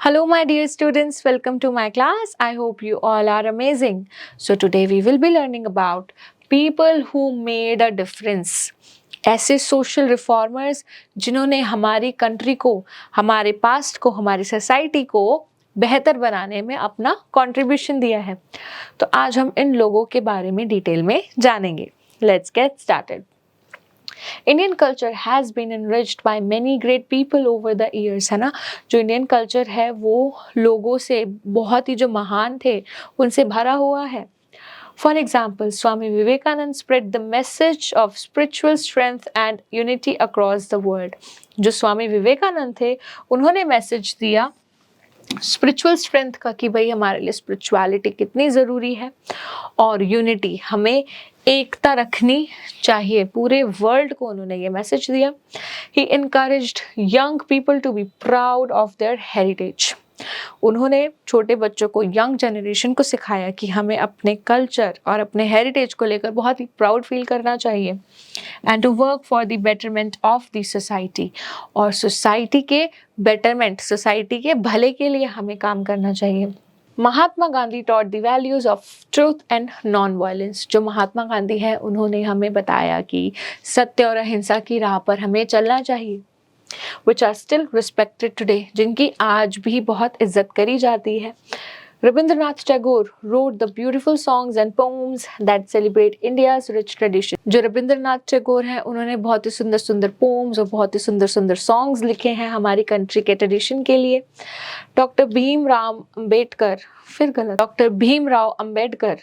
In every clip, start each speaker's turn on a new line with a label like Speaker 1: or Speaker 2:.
Speaker 1: Hello, my dear students. Welcome to my class. I hope you all are amazing. So, today we will be learning about people who made a difference. ऐसे social reformers जिन्होंने हमारी country को, हमारे past को, हमारी society को बेहतर बनाने में अपना कंट्रीब्यूशन दिया है. तो आज हम इन लोगों के बारे में डिटेल में जानेंगे. Let's get started. Indian culture has been enriched by many great people over the years, है ना. जो इंडियन कल्चर है वो लोगों से, बहुत ही जो महान थे उनसे भरा हुआ है. For example, Swami Vivekananda spread the message of spiritual strength and unity across the world. जो स्वामी विवेकानंद थे उन्होंने मैसेज दिया स्पिरिचुअल स्ट्रेंथ का कि भाई हमारे लिए स्पिरिचुअलिटी कितनी ज़रूरी है और यूनिटी, हमें एकता रखनी चाहिए. पूरे वर्ल्ड को उन्होंने ये मैसेज दिया. He encouraged young people to be proud of their heritage. उन्होंने छोटे बच्चों को, यंग जनरेशन को सिखाया कि हमें अपने कल्चर और अपने हेरिटेज को लेकर बहुत ही प्राउड फील करना चाहिए. And to work for the betterment of the society. और सोसाइटी के बेटरमेंट, सोसाइटी के भले के लिए हमें काम करना चाहिए. Mahatma Gandhi taught the values of truth and non violence. जो महात्मा गांधी है उन्होंने हमें बताया कि सत्य और अहिंसा की राह पर हमें चलना चाहिए. which are still respected today, जिनकी आज भी बहुत इज्जत करी जाती है. Rabindranath Tagore wrote the beautiful songs and poems that celebrate India's rich tradition. जो रविंद्रनाथ टैगोर हैं उन्होंने बहुत ही सुंदर सुंदर पोम्स और बहुत ही सुंदर सुंदर सॉन्ग्स लिखे हैं हमारी कंट्री के ट्रेडिशन के लिए. Doctor Bhimrao Ambedkar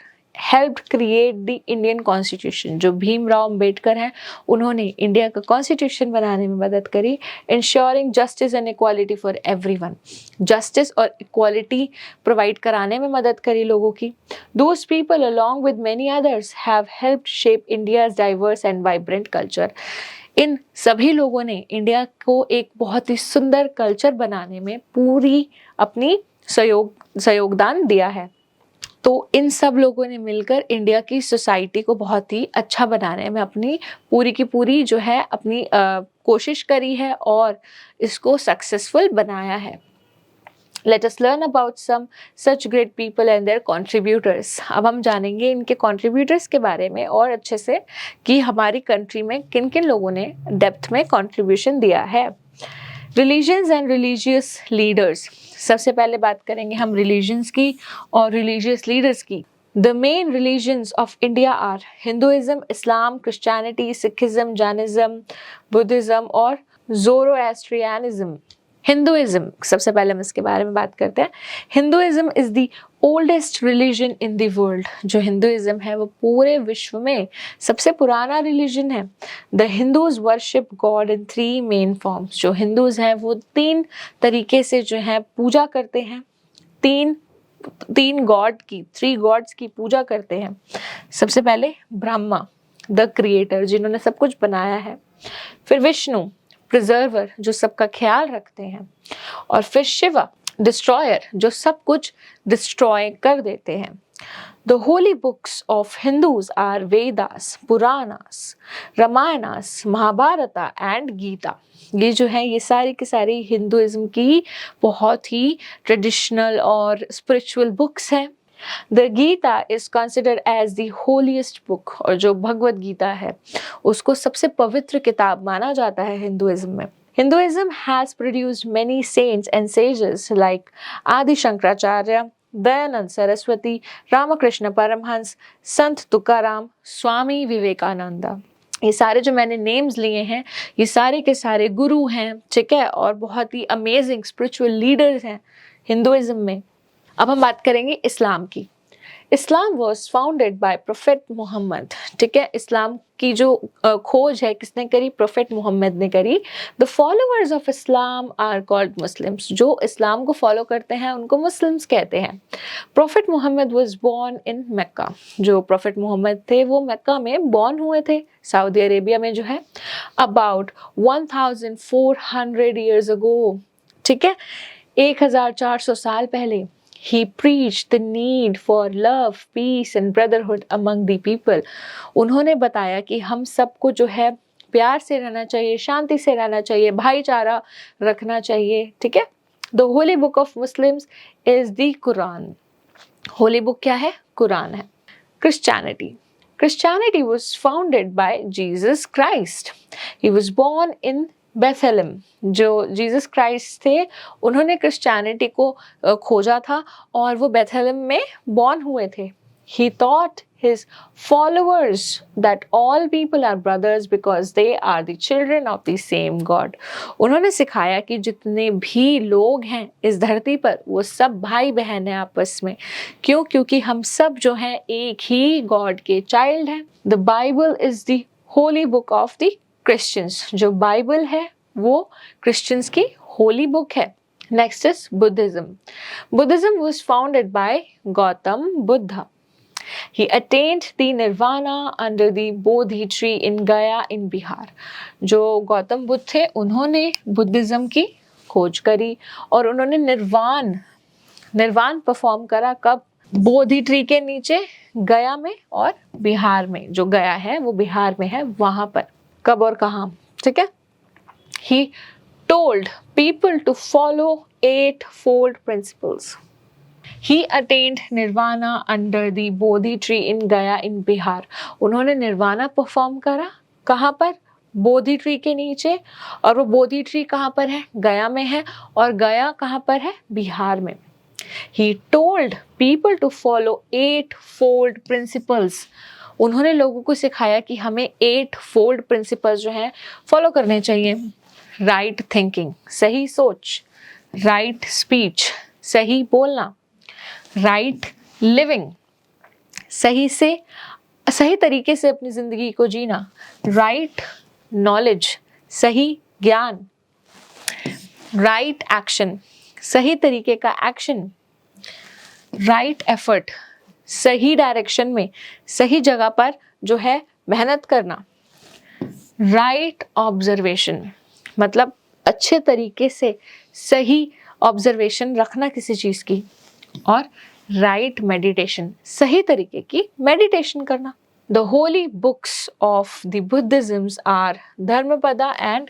Speaker 1: help create the Indian constitution. जो भीमराव अम्बेडकर हैं उन्होंने इंडिया का कॉन्स्टिट्यूशन बनाने में मदद करी. Ensuring justice and equality for everyone. Justice और इक्वालिटी प्रोवाइड कराने में मदद करी लोगों की. Those people along with many others have helped shape India's diverse and vibrant culture. इन सभी लोगों ने इंडिया को एक बहुत ही सुंदर कल्चर बनाने में पूरी अपनी सहयोगदान दिया है. तो इन सब लोगों ने मिलकर इंडिया की सोसाइटी को बहुत ही अच्छा बनाने में अपनी पूरी की पूरी जो है अपनी कोशिश करी है और इसको सक्सेसफुल बनाया है. Let us learn about some such great people and their contributors. अब हम जानेंगे इनके contributors के बारे में और अच्छे से कि हमारी कंट्री में किन किन लोगों ने डेप्थ में contribution दिया है. Religions and religious leaders. सबसे पहले बात करेंगे हम religions की और religious leaders की. The main religions of India are Hinduism, Islam, Christianity, Sikhism, Jainism, Buddhism और Zoroastrianism. हिंदुइज्म, सबसे पहले हम इसके बारे में बात करते हैं. Hinduism is the oldest religion in the world. जो हिंदुइज्म है वो पूरे विश्व में सबसे पुराना रिलीजन है. The Hindus worship God in 3 main forms. जो हिंदूज हैं वो 3 तरीके से जो है पूजा करते हैं. तीन गॉड की, 3 गॉड्स की पूजा करते हैं. सबसे पहले ब्रह्मा, द क्रिएटर, जिन्होंने सब कुछ बनाया है. फिर विष्णु, प्रिजर्वर, जो सबका ख्याल रखते हैं. और फिर शिवा, डिस्ट्रॉयर, जो सब कुछ डिस्ट्रॉय कर देते हैं. The holy books of Hindus are Vedas, Puranas, Ramayanas, Mahabharata and Gita. ये जो है ये सारी की सारी हिंदुइज्म की बहुत ही ट्रेडिशनल और स्पिरिचुअल बुक्स हैं. The Gita is considered as the holiest book. और जो भगवत गीता है उसको सबसे पवित्र किताब माना जाता है हिंदुइज्म में. Hinduism has produced many saints and sages like Adi Shankaracharya, Dayanand Saraswati, Ramakrishna Paramhans, Sant Tukaram, Swami Vivekananda. ये सारे जो मैंने नेम्स लिए हैं ये सारे के सारे गुरु हैं, ठीक है, और बहुत ही अमेजिंग स्पिरिचुअल लीडर्स हैं हिंदुइज्म में. अब हम बात करेंगे इस्लाम की. Islam was founded by prophet Mohammed. ठीक है, इस्लाम की जो खोज है किसने करी? प्रोफेट मोहम्मद ने करी. The followers of Islam are called Muslims. जो इस्लाम को फॉलो करते हैं उनको मुस्लिम्स कहते हैं. Prophet Mohammed was born in Mecca. जो प्रोफेट मोहम्मद थे वो मक्का में बॉर्न हुए थे, सऊदी अरेबिया में जो है, अबाउट 1400 ईयर्स अगो. ठीक है, 1400 साल पहले. He preached the need for love, peace and brotherhood among the people. उन्होंने बताया कि हम सबको जो है प्यार से रहना चाहिए, शांति से रहना चाहिए, भाईचारा रखना चाहिए. ठीक है, the Holi book of Muslims is the Quran. Holi book क्या है? कुरान है। Christianity, Christianity was founded by Jesus Christ. He was born in Bethlehem. जो जीसस क्राइस्ट थे उन्होंने क्रिश्चियनिटी को खोजा था और वो बेथलेम में बॉर्न हुए थे। He taught his followers that all people are brothers because they are the children of the same God. उन्होंने सिखाया कि जितने भी लोग हैं इस धरती पर वो सब भाई बहन हैं आपस में। क्यों? क्योंकि हम सब जो हैं एक ही गॉड के चाइल्ड हैं। The Bible is the holy book of the Christians. जो बाइबल है वो क्रिश्चियंस की होली बुक है। Next is Buddhism. Buddhism was founded by Gautam Buddha. He attained the nirvana under the Bodhi tree in Gaya in Bihar. जो गौतम बुद्ध थे उन्होंने Buddhism की खोज करी और उन्होंने निर्वाण परफॉर्म करा। कब? बोधि ट्री के नीचे गया में और बिहार में। जो गया है वो बिहार में है, वहां पर। कब और कहाँ? ठीक है। He told people to follow 8-fold principles. He attained nirvana under the Bodhi tree in Gaya in Bihar. उन्होंने निर्वाणा परफॉर्म करा। कहाँ पर? बोधि ट्री के नीचे। और वो बोधि ट्री कहाँ पर है? गया में है। और गया कहाँ पर है? बिहार में। He told people to follow 8-fold principles. उन्होंने लोगों को सिखाया कि हमें 8-fold principles जो हैं फॉलो करने चाहिए। राइट थिंकिंग, सही सोच। राइट स्पीच, सही बोलना। राइट लिविंग, सही तरीके से अपनी जिंदगी को जीना। राइट नॉलेज, सही ज्ञान। राइट एक्शन, सही तरीके का एक्शन। राइट एफर्ट, सही डायरेक्शन में, सही जगह पर जो है मेहनत करना। राइट ऑब्जर्वेशन, मतलब अच्छे तरीके से सही ऑब्जर्वेशन रखना किसी चीज की। और राइट मेडिटेशन, सही तरीके की मेडिटेशन करना। The holy books of the Buddhisms are Dharmapada and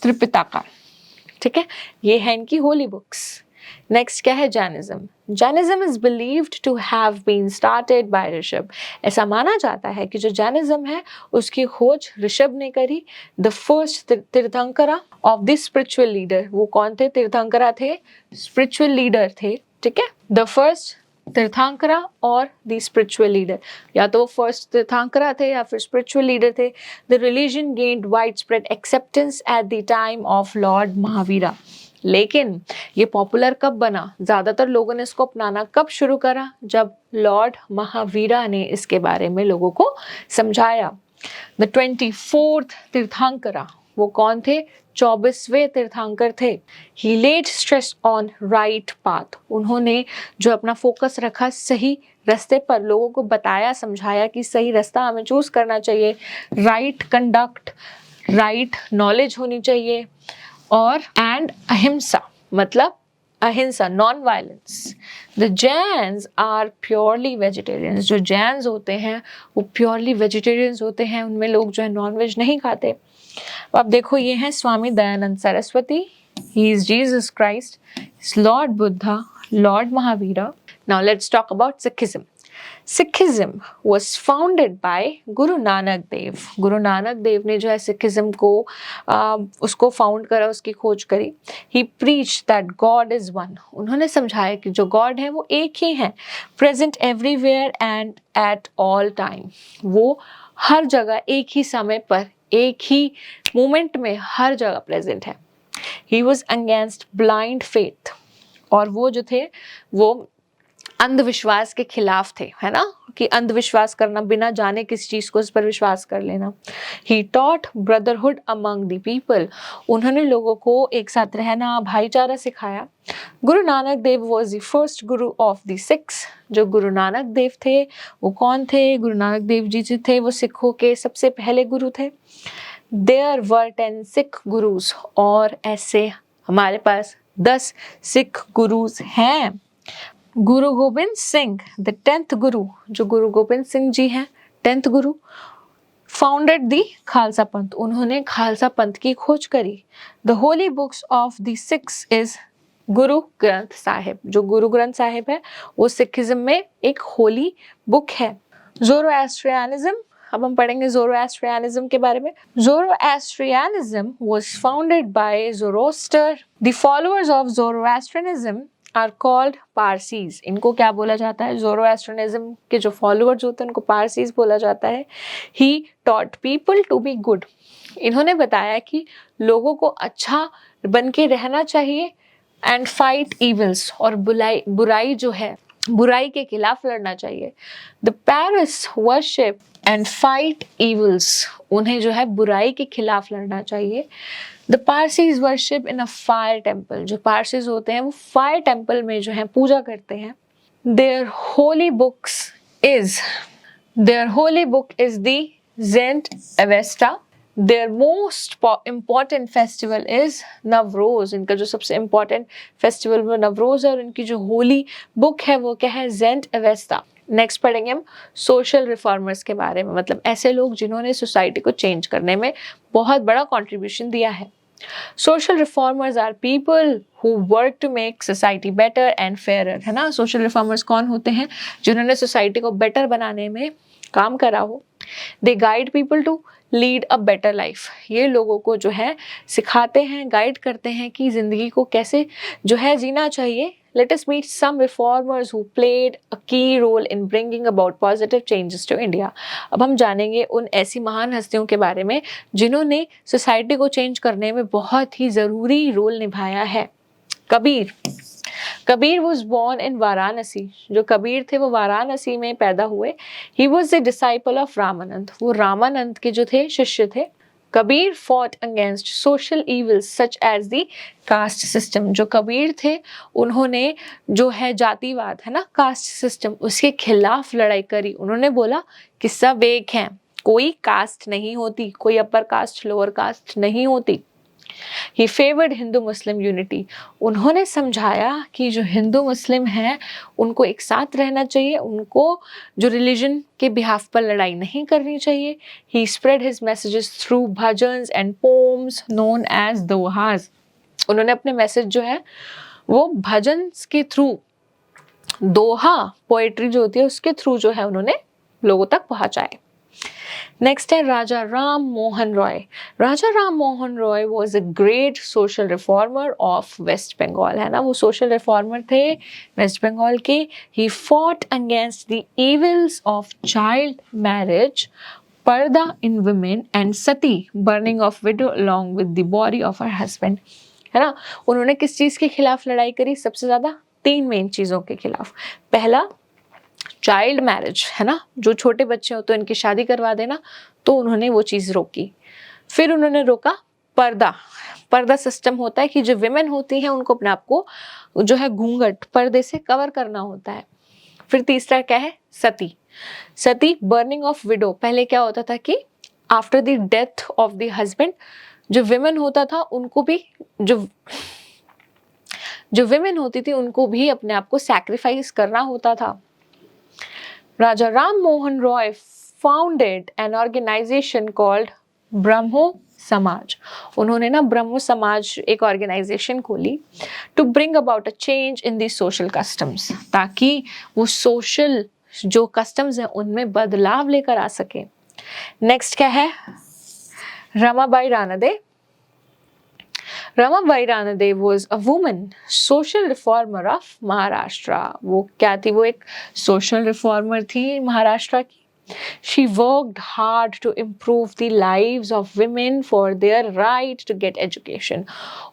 Speaker 1: Tripitaka. ठीक है, ये है इनकी होली बुक्स। नेक्स्ट क्या है? Jainism. Jainism is believed to have been started by Rishabh. ऐसा माना जाता है कि जो जैनिज्म है उसकी खोज ऋषभ ने करी। The first Tirthankara of the spiritual leader. वो कौन थे? तीर्थंकरा थे, स्पिरिचुअल लीडर थे। ठीक है, द फर्स्ट तीर्थंकरा और द स्पिरिचुअल लीडर, या तो वो फर्स्ट तीर्थंकरा थे या फिर स्पिरिचुअल लीडर थे। The religion gained wide spread acceptance at the time of Lord Mahavira. लेकिन ये पॉपुलर कब बना? ज्यादातर लोगों ने इसको अपनाना कब शुरू करा? जब लॉर्ड महावीरा ने इसके बारे में लोगों को समझाया। द 24th तीर्थंकरा, वो कौन थे? 24वें तीर्थंकर थे। He laid stress on right path. उन्होंने जो अपना फोकस रखा सही रास्ते पर, लोगों को बताया, समझाया कि सही रास्ता हमें चूज करना चाहिए। राइट कंडक्ट, राइट नॉलेज होनी चाहिए। और एंड अहिंसा, मतलब अहिंसा, non violence. The Jains are purely vegetarians. जो जैन्स होते हैं वो प्योरली वेजिटेरियंस होते हैं, उनमें लोग जो है नॉन वेज नहीं खाते। अब देखो, ये है Swami Dayanand Saraswati, he is Jesus Christ, lord Buddha, lord Mahavira. Now let's talk about Sikhism. Sikhism was founded by Guru Nanak Dev. Guru Nanak Dev ने जो है सिखिज्म को उसको फाउंड करा, उसकी खोज करी। He preached that God is one। उन्होंने समझाया कि जो गॉड है वो एक ही है, present everywhere and at all time। वो हर जगह, एक ही समय पर, एक ही मोमेंट में, हर जगह प्रेजेंट है। He was against blind faith। और वो जो थे वो अंधविश्वास के खिलाफ थे, है ना, कि अंधविश्वास करना, बिना जाने किसी चीज को उस पर विश्वास कर लेना। He taught brotherhood among the people। उन्होंने लोगों को एक साथ रहना, भाईचारा सिखाया। Guru Nanak Dev was the first guru of the Sikhs। जो गुरु नानक देव थे वो कौन थे? गुरु नानक देव जी जो थे वो सिखों के सबसे पहले गुरु थे। There were 10 Sikh gurus. और ऐसे हमारे पास 10 सिख गुरुज हैं। गुरु गोबिंद सिंह, द 10th गुरु, जो गुरु गोबिंद सिंह जी हैं 10th गुरु, फाउंडेड दी खालसा पंथ। उन्होंने खालसा पंथ की खोज करी। The holy books of the Sikhs is Guru Granth Sahib. जो गुरु ग्रंथ साहिब है वो सिखिज्म में एक होली बुक है। ज़ोरोएस्ट्रियनिज्म, अब हम पढ़ेंगे ज़ोरोएस्ट्रियनिज्म के बारे में। Zoroastrianism was founded by Zoroaster. The followers of Zoroastrianism are called Parsis. इनको क्या बोला जाता है? ज़ोरोएस्ट्रियनिज्म के जो फॉलोअर्स होते हैं उनको पारसीज बोला जाता है। He taught people to be good. इन्होंने बताया कि लोगों को अच्छा बन के रहना चाहिए एंड फाइट इविल्स, और बुराई जो है, बुराई के खिलाफ लड़ना चाहिए। The Paris worship and fight evils, उन्हें जो है बुराई के खिलाफ लड़ना चाहिए। The Parsis worship in a fire temple. जो पारसीज होते हैं वो फायर टेम्पल में जो है पूजा करते हैं। Their holy book is the Zend Avesta. Their most important festival is Navroz. इनका जो सबसे important festival वो नवरोज है, और इनकी जो होली बुक है वो क्या है? ज़ेंट अवेस्टा। नेक्स्ट पढ़ेंगे हम सोशल रिफॉर्मर्स के बारे में, मतलब ऐसे लोग जिन्होंने सोसाइटी को चेंज करने में बहुत बड़ा कंट्रीब्यूशन दिया है। Social reformers are people who work to make society better and fairer, है ना। सोशल रिफॉर्मर्स कौन होते हैं? जिन्होंने सोसाइटी को बेटर बनाने में काम करा हो। They guide people to lead a better life. ये लोगों को जो है सिखाते हैं, गाइड करते हैं कि ज़िंदगी को कैसे जो है जीना चाहिए। Let us meet some reformers who played a key role in bringing about positive changes to India. अब हम जानेंगे उन ऐसी महान हस्तियों के बारे में जिन्होंने सोसाइटी को चेंज करने में बहुत ही ज़रूरी रोल निभाया है। Kabir. Kabir was born in Varanasi. जो कबीर थे वो वाराणसी में पैदा हुए। He was the disciple of Ramanand. वो रामानंद के जो थे शिष्य थे। Kabir fought against social evils such as the caste system। जो कबीर थे उन्होंने जो है जातिवाद, है ना, कास्ट सिस्टम, उसके खिलाफ लड़ाई करी। उन्होंने बोला कि सब एक हैं, कोई कास्ट नहीं होती, कोई अपर कास्ट लोअर कास्ट नहीं होती। He favored Hindu Muslim unity. उन्होंने समझाया कि जो हिंदू मुस्लिम हैं उनको एक साथ रहना चाहिए, उनको जो रिलीजन के बिहाफ पर लड़ाई नहीं करनी चाहिए। He spread his messages through bhajans and poems known as दोहास। उन्होंने अपने मैसेज जो है वो भजन्स के थ्रू, दोहा पोएट्री जो होती है उसके थ्रू जो है उन्होंने लोगों तक पहुंचाए। नेक्स्ट है Raja Ram Mohan Roy. Raja Ram Mohan Roy was a great social reformer of West Bengal, है ना। वो सोशल रिफॉर्मर थे वेस्ट बंगाल के। He fought against the evils of child marriage, purdah in women and sati burning of widow along with the body of her husband, है ना। उन्होंने किस चीज़ के खिलाफ लड़ाई करी? सबसे ज़्यादा 3 मेन चीज़ों के खिलाफ। पहला चाइल्ड मैरिज, है ना, जो छोटे बच्चे हो तो इनकी शादी करवा देना, तो उन्होंने वो चीज़ रोकी। फिर उन्होंने रोका पर्दा। पर्दा सिस्टम होता है कि जो विमेन होती हैं उनको अपने आप को जो है घूंघट, पर्दे से कवर करना होता है। फिर तीसरा क्या है? सती। सती बर्निंग ऑफ विडो। पहले क्या होता था कि after the death of the husband जो विमेन होता था उनको भी जो विमेन होती थी उनको भी अपने आप को सैक्रिफाइस करना होता था। Raja Ram Mohan Roy founded an organisation called Brahmo Samaj. उन्होंने ना ब्रह्मो समाज एक ऑर्गेनाइजेशन खोली to bring about a change in the social customs, ताकि वो सोशल जो कस्टम्स हैं उनमें बदलाव लेकर आ सके। नेक्स्ट क्या है? Ramabai Ranade. Ramabai Ranade was a woman social reformer of Maharashtra. वो क्या थी? वो एक सोशल रिफॉर्मर थी महाराष्ट्र की। She worked hard to improve the lives of women for their right to get education।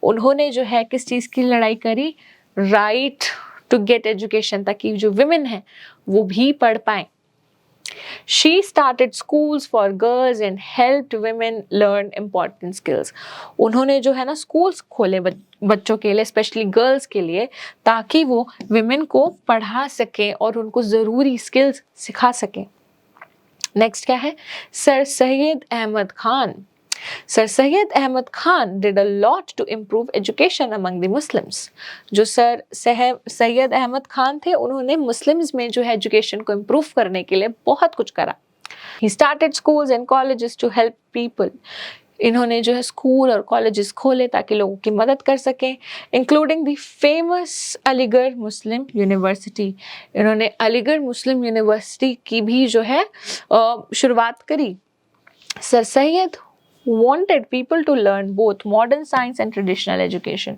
Speaker 1: उन्होंने जो है किस चीज़ की लड़ाई करी? Right to get education, ताकि जो women हैं वो भी पढ़ पाएं। She started schools for girls and helped women learn important skills। उन्होंने जो है ना स्कूल्स खोले बच्चों के लिए, स्पेशली गर्ल्स के लिए, ताकि वो विमेन को पढ़ा सकें और उनको ज़रूरी स्किल्स सिखा सकें। नेक्स्ट क्या है? Sir Syed Ahmed Khan. Sir Syed Ahmed Khan did a lot to improve education among the Muslims. जो सर सैयद अहमद खान थे उन्होंने मुस्लिम्स में जो है एजुकेशन को इम्प्रूव करने के लिए बहुत कुछ करा। He started schools and colleges to help people। इन्होंने जो है स्कूल और कॉलेजेस खोले ताकि लोगों की मदद कर सकें, including the famous Aligarh Muslim university. इन्होंने अलीगढ़ मुस्लिम यूनिवर्सिटी की भी जो है शुरुआत करी। Sir Syed wanted people to learn both modern science and traditional education।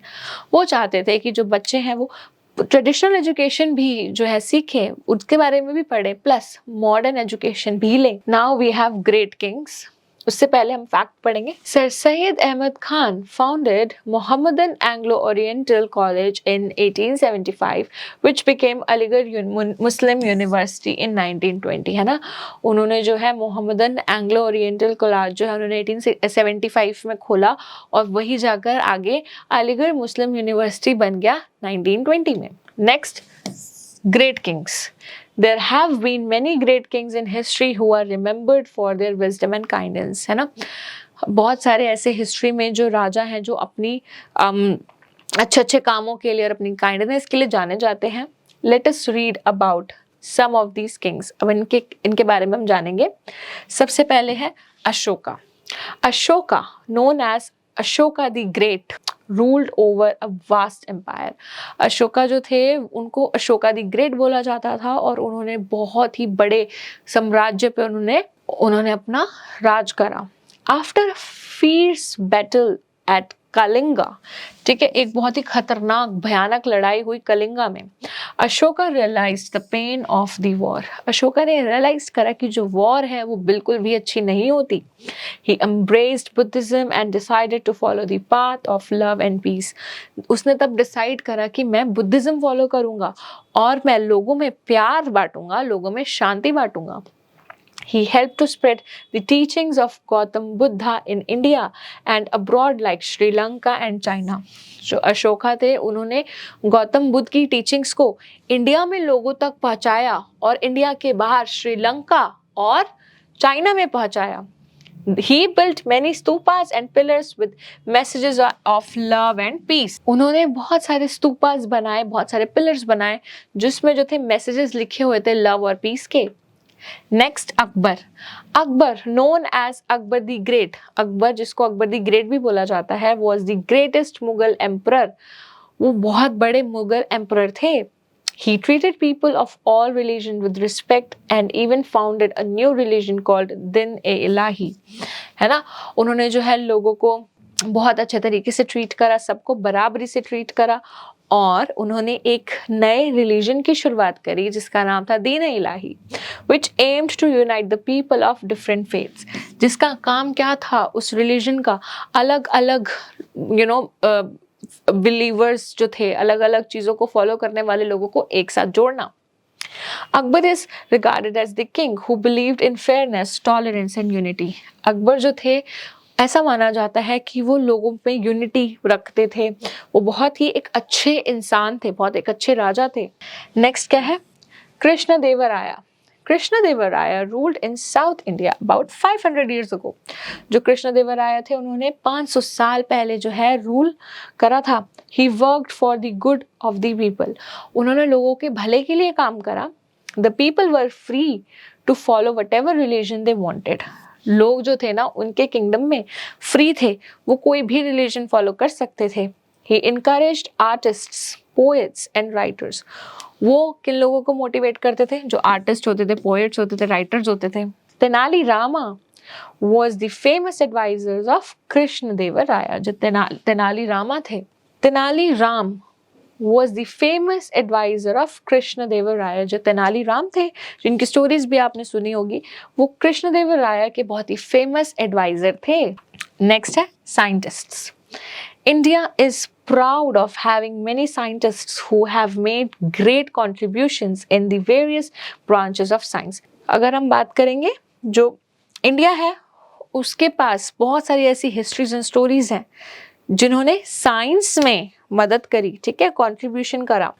Speaker 1: वो चाहते थे कि जो बच्चे हैं वो ट्रेडिशनल एजुकेशन भी जो है सीखे, उसके बारे में भी पढ़े, प्लस मॉडर्न एजुकेशन भी लें। Now we have great kings. उससे पहले हम फैक्ट पढ़ेंगे। Sir Syed Ahmed Khan founded Mohammedan Anglo Oriental College in 1875 which became Aligarh Muslim University in 1920, है ना। उन्होंने जो है मोहम्मदन एंग्लो ओरिएंटल कॉलेज जो है उन्होंने 1875 में खोला और वही जाकर आगे अलीगढ़ मुस्लिम यूनिवर्सिटी बन गया 1920 में। Next, great Kings. There have been many great kings in history who are remembered for their wisdom and kindness, है ना। बहुत सारे ऐसे हिस्ट्री में जो राजा हैं जो अपनी अच्छे अच्छे कामों के लिए और अपनी काइंडनेस के लिए जाने जाते हैं। Let us read about some of these kings। अब इनके बारे में हम जानेंगे। सबसे पहले है Ashoka. Ashoka, known as Ashoka the great, ruled over a vast empire. Ashoka जो थे उनको अशोका द ग्रेट बोला जाता था और उन्होंने बहुत ही बड़े साम्राज्य पे उन्होंने अपना राज करा। After fears battle eight Kalinga, ठीक है, एक बहुत ही खतरनाक भयानक लड़ाई हुई कलिंगा में। Ashoka realized the pain of the war. Ashoka ने रियलाइज करा कि जो वॉर है वो बिल्कुल भी अच्छी नहीं होती। He embraced Buddhism and decided to follow the path of love and peace। उसने तब डिसाइड करा कि मैं बुद्धिज्म फॉलो करूंगा और मैं लोगों में प्यार बांटूंगा, लोगों में शांति बांटूंगा। He helped to spread the teachings of Gautam Buddha in India and abroad like Sri Lanka and China। जो अशोका थे उन्होंने गौतम बुद्ध की टीचिंग्स को इंडिया में लोगों तक पहुंचाया और इंडिया के बाहर श्रीलंका और चाइना में पहुंचाया। He built many stupas and pillars with messages of love and peace। उन्होंने बहुत सारे स्तूपास बनाए, बहुत सारे पिलर्स बनाए जिसमें जो थे मैसेजेस लिखे हुए थे लव और पीस के। Next, Akbar. Akbar, known as Akbar the great, Akbar जिसको अकबर द ग्रेट भी बोला जाता है, was the greatest Mughal emperor. वो बहुत बड़े मुगल एम्परर थे। He treated people of all religion with respect and even founded a new religion called Din-e-Ilahi, है ना। उन्होंने जो है लोगों को बहुत अच्छे तरीके से ट्रीट करा, सबको बराबरी से ट्रीट करा और उन्होंने एक नए रिलीजन की शुरुआत करी जिसका नाम था दीन-ए-इलाही, which aimed to unite the people of different faiths। जिसका काम क्या था उस रिलीजन का, अलग अलग बिलीवर्स जो थे, अलग अलग चीजों को फॉलो करने वाले लोगों को एक साथ जोड़ना। Akbar is regarded as the king who believed in fairness, tolerance and unity. Akbar जो थे ऐसा माना जाता है कि वो लोगों में यूनिटी रखते थे, वो बहुत ही एक अच्छे इंसान थे, बहुत एक अच्छे राजा थे। नेक्स्ट क्या है, कृष्ण देवराया। कृष्ण देवराया ruled in south India about 500 years ago। जो कृष्ण देवराया थे उन्होंने 500 साल पहले जो है रूल करा था। He worked for the good of the people. उन्होंने लोगों के भले के लिए काम करा। The people were free to follow whatever religion they wanted. लोग जो थे ना उनके किंगडम में फ्री थे, वो कोई भी रिलीजन फॉलो कर सकते थे। He encouraged artists, poets and writers. वो किन लोगों को मोटिवेट करते थे, जो आर्टिस्ट होते थे, पोएट्स होते थे, राइटर्स होते थे। Tenali Rama was the famous advisors of Krishna देवराया। जो तेनाली रामा थे, Tenali Ram was the famous advisor of Krishna देवराया। जो तेनाली राम थे, जिनकी स्टोरीज भी आपने सुनी होगी, वो कृष्ण देवराया के बहुत ही फेमस एडवाइजर थे। नेक्स्ट है scientists. India is proud of having many scientists who have made great contributions in the various branches of science। अगर हम बात करेंगे जो इंडिया है उसके पास बहुत सारी ऐसी हिस्ट्रीज एंड स्टोरीज हैं जिन्होंने साइंस में मदद करी, ठीक है, कंट्रीब्यूशन करा।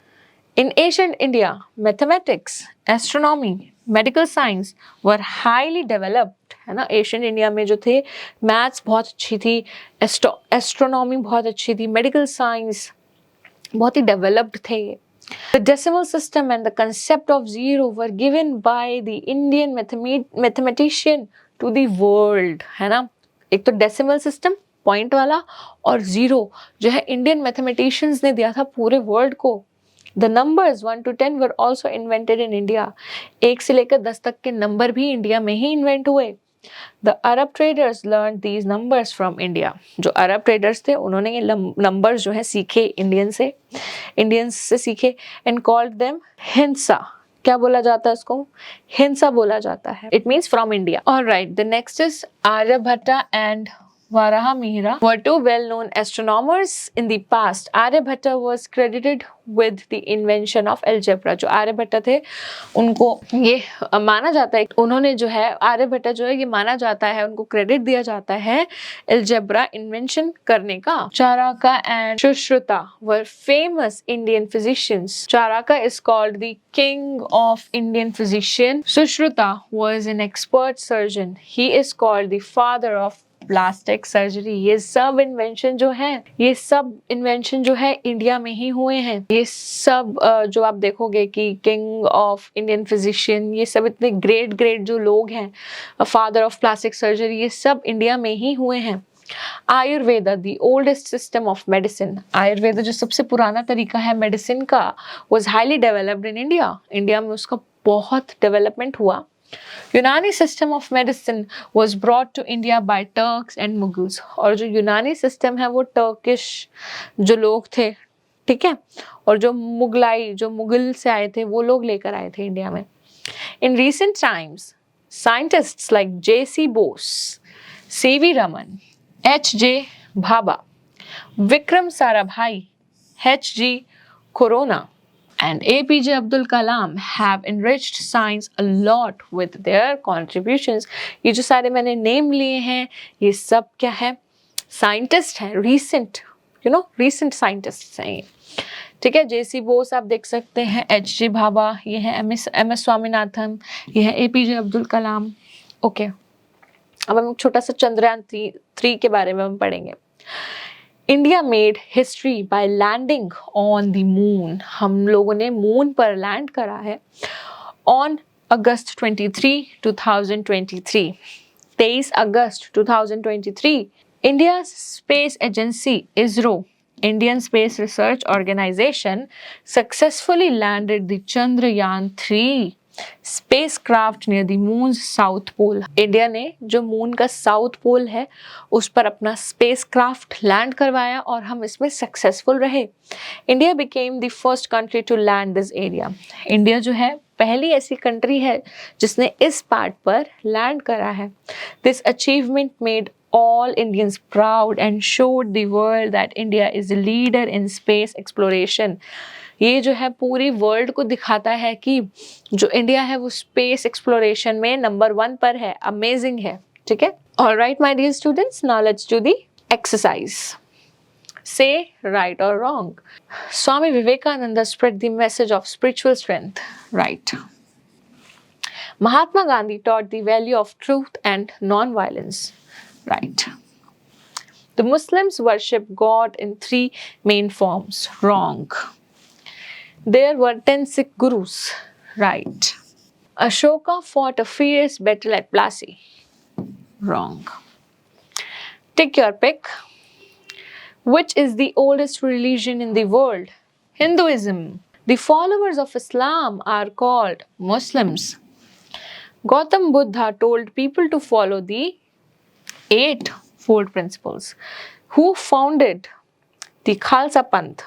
Speaker 1: In ancient India mathematics, astronomy, medical science were highly developed, है ना। एशियन इंडिया में जो थे मैथ्स बहुत अच्छी थी, एस्ट्रोनॉमी बहुत अच्छी थी, मेडिकल साइंस बहुत ही डेवलप्ड थे। The decimal system and the concept of zero were given by the Indian mathematician to the world, है ना। एक तो डेसिमल सिस्टम पॉइंट वाला, और जीरो जो है इंडियन मैथमेटिशियंस ने दिया था पूरे वर्ल्ड को। The numbers 1 to 10 were also invented in India. 1 से लेकर 10 तक के नंबर भी इंडिया में ही इन्वेंट हुए। The Arab traders learn these numbers from India. जो अरब ट्रेडर्स थे उन्होंने ये नंबर्स जो है सीखे इंडियंस से सीखे, एंड कॉल्ड देम हिंसा। क्या बोला जाता है इसको? हिंसा बोला जाता है। It means from India. Alright, the next is Aryabhatta and Varahamihira were two well-known astronomers in the past. Aryabhatta was credited with the invention of algebra. जो आर्यभट्टा थे उनको ये माना जाता है, उन्होंने जो है आर्यभट्टा जो है ये माना जाता है, उनको क्रेडिट दिया जाता है algebra इन्वेंशन करने का। चाराका and Sushruta were famous Indian physicians. Charaka is called the king of Indian physician. Sushruta was an expert surgeon. He is called the father of plastic surgery. ये सब इन्वेंशन जो है India में ही हुए हैं। ये सब जो आप देखोगे कि किंग ऑफ इंडियन फिजिशियन, ये सब इतने ग्रेट जो लोग हैं, फादर ऑफ प्लास्टिक सर्जरी, ये सब इंडिया में ही हुए हैं। Ayurveda, the oldest system of medicine. Ayurveda जो सबसे पुराना तरीका है मेडिसिन का, was highly developed in India. India में उसका बहुत डेवलपमेंट हुआ। Unani system of medicine was brought to India by Turks and Mughals. और जो यूनानी सिस्टम है वो टर्किश जो लोग थे, ठीक है, और जो मुगल से आए थे वो लोग लेकर आए थे इंडिया में। In recent times scientists like J.C. Bose, C.V. Raman, H.J. Bhabha, Vikram Sarabhai, H.G. Corona and APJ Abdul Kalam have enriched science a lot with their contributions. ये जो सारे मैंने नेम लिए हैं ये सब क्या है? साइंटिस्ट हैं, recent साइंटिस्ट हैं ये, ठीक है। J.C. Bose आप देख सकते हैं, H.G. Bhabha, ये है M.S. स्वामीनाथन, ये है APJ अब्दुल कलाम। ओके, अब हम छोटा सा चंद्रयान 3 के बारे में हम पढ़ेंगे। India made history by landing on the moon. हम लोगों ने मून पर लैंड करा है ऑन अगस्त 23, 2023। 23 अगस्त 2023। India space agency ISRO, Indian Space Research Organization, successfully landed the Chandrayaan-3 spacecraft near the moon's south pole. India ने जो मून का साउथ पोल है उस पर अपना स्पेसक्राफ्ट लैंड करवाया और हम इसमें सक्सेसफुल रहे। India became the first country to land this area. India जो है पहली ऐसी कंट्री है जिसने इस पार्ट पर लैंड करा है। This achievement made all Indians proud and showed the world that India is a leader in space exploration. ये जो है पूरी वर्ल्ड को दिखाता है कि जो इंडिया है वो स्पेस एक्सप्लोरेशन में नंबर 1 पर है। अमेजिंग है, ठीक है। Alright my dear students, now let's do the exercise. Say right or wrong. Swami Vivekananda spread the message of spiritual strength. Right. Mahatma Gandhi taught the value of truth and non-violence. Right. The Muslims worship God in 3 main forms. Wrong. There were 10 Sikh gurus. Right. Ashoka fought a fierce battle at Plassey. Wrong. Take your pick. Which is the oldest religion in the world? Hinduism. The followers of Islam are called Muslims. Gautam Buddha told people to follow the 8-fold principles. Who founded the Khalsa Panth?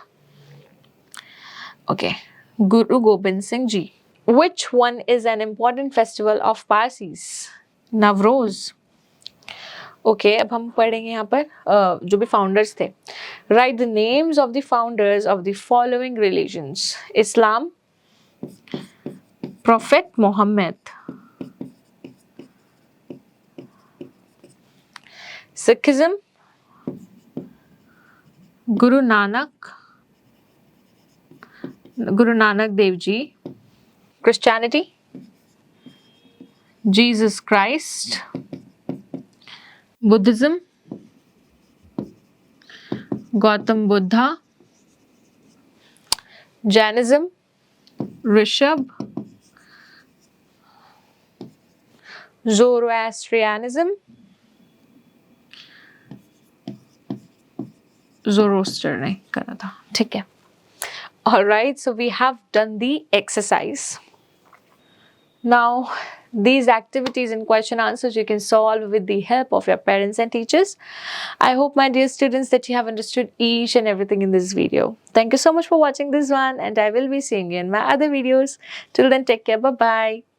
Speaker 1: Okay, Guru Gobind Singh Ji. Which one is an important festival of Parsis? Navroz. Okay, अब हम पढ़ेंगे यहाँ पर जो भी founders थे। Write the names of the founders of the following religions. Islam, Prophet Muhammad. Sikhism, Guru Nanak Dev Ji. Christianity, Jesus Christ. Buddhism, Gautam Buddha. Jainism, Rishabh. Zoroastrianism, जोरोस्टर ने करा था, ठीक है। Alright, so we have done the exercise. Now, these activities and question answers you can solve with the help of your parents and teachers. I hope, my dear students, that you have understood each and everything in this video. Thank you so much for watching this one, and I will be seeing you in my other videos. Till then, take care. Bye-bye.